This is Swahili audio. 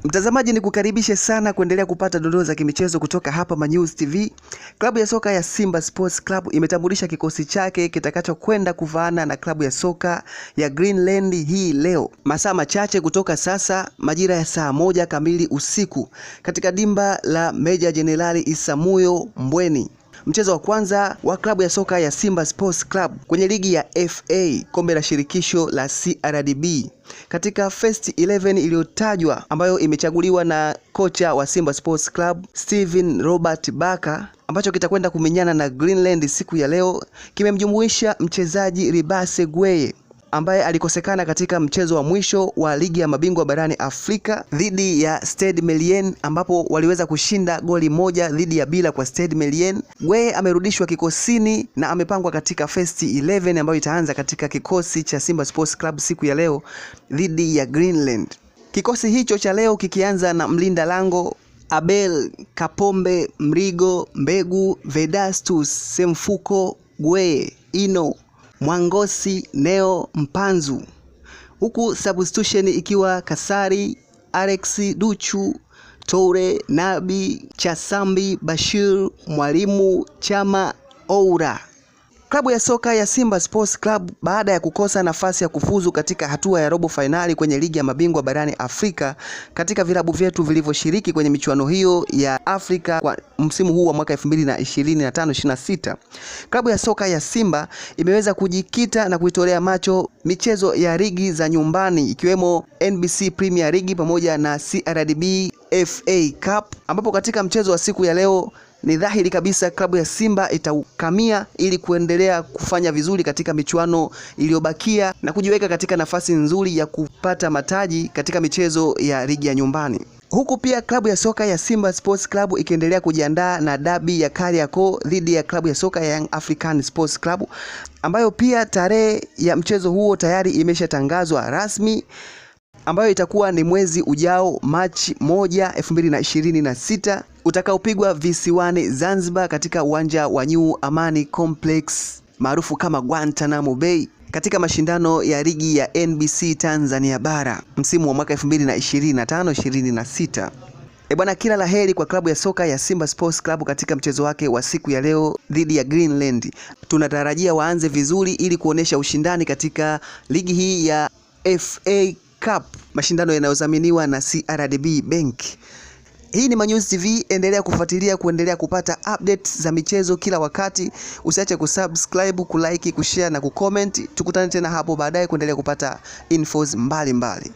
Mtazamaji, ni kukaribishe sana kuendelea kupata dondoo za kimichezo kutoka hapa Manyuzi TV. Klabu ya soka ya Simba Sports Club imetambulisha kikosi chake kitakachokwenda kuvaana na klabu ya soka ya Greenland hii leo, masaa machache kutoka sasa, majira ya saa 1 kamili usiku katika dimba la Meja Jenerali Isamuhyo Mbweni. Mchezo wa kwanza wa klabu ya soka ya Simba Sports Club kwenye ligi ya FA, kombe la shirikisho la CRDB, katika first 11 iliyotajwa ambayo imechaguliwa na kocha wa Simba Sports Club Steven Robert Baka, ambacho kitakwenda kumenyana na Greenland siku ya leo, kimemjumuisha mchezaji Ribase Gweye ambaye alikosekana katika mchezo wa mwisho wa ligi ya mabingwa barani Afrika dhidi ya Stade Malien, ambapo waliweza kushinda goli 1-0 kwa Stade Malien. Gweye amerudishwa kikosini na amepangwa katika first 11 ambayo itaanza katika kikosi cha Simba Sports Club siku ya leo dhidi ya Greenland. Kikosi hicho cha leo kikianza na mlinda lango Abel Kapombe Mrigo Mbegu, Vedastus Semfuko, Gweye, Ino Mwangosi, Neo Mpanzu, huku substitution ikiwa Kasari, Alex Duchu, Toure, Nabi, Chasambi, Bashir, Mwalimu, Chama, Oura. Klabu ya soka ya Simba Sports Club baada ya kukosa nafasi ya kufuzu katika hatua ya robo finali kwenye ligi ya mabingwa barani Afrika katika vilabu vyetu vilivyoshiriki kwenye michuano hiyo ya Afrika kwa msimu huu wa mwaka 2025-26, klabu ya soka ya Simba imeweza kujikita na kuitolea macho michezo ya ligi za nyumbani ikiwemo NBC Premier League pamoja na CRDB FA Cup, ambapo katika mchezo wa siku ya leo ni dhahiri kabisa klabu ya Simba itaukamia ili kuendelea kufanya vizuri katika michuano iliyobakia na kujiweka katika nafasi nzuri ya kupata mataji katika michezo ya ligi ya nyumbani. Huku pia klabu ya soka ya Simba Sports Club ikiendelea kujiandaa na dabi ya Kariakoo dhidi ya klabu ya soka ya Young African Sports Club, ambayo pia tarehe ya mchezo huo tayari imeshatangazwa rasmi, ambayo itakuwa ni mwezi ujao Machi 1, 2026, utakaopigwa visiwani Zanzibar katika uwanja wa New Amani Complex maarufu kama Guantanamo Bay katika mashindano ya ligi ya NBC Tanzania Bara msimu wa mwaka 2025-26. Bwana, kila laheri kwa klabu ya soka ya Simba Sports Club katika mchezo wake wa siku ya leo dhidi ya Greenland. Tunatarajia waanze vizuri ili kuonesha ushindani katika ligi hii ya FA Cup, mashindano yanayodhaminiwa na CRDB Bank. Hii ni Manyuzi TV, endelea kufuatilia kuendelea kupata updates za michezo kila wakati. Usiache kusubscribe, kulike, kushare na kucomment. Tukutane tena hapo baadaye kuendelea kupata infos mbalimbali.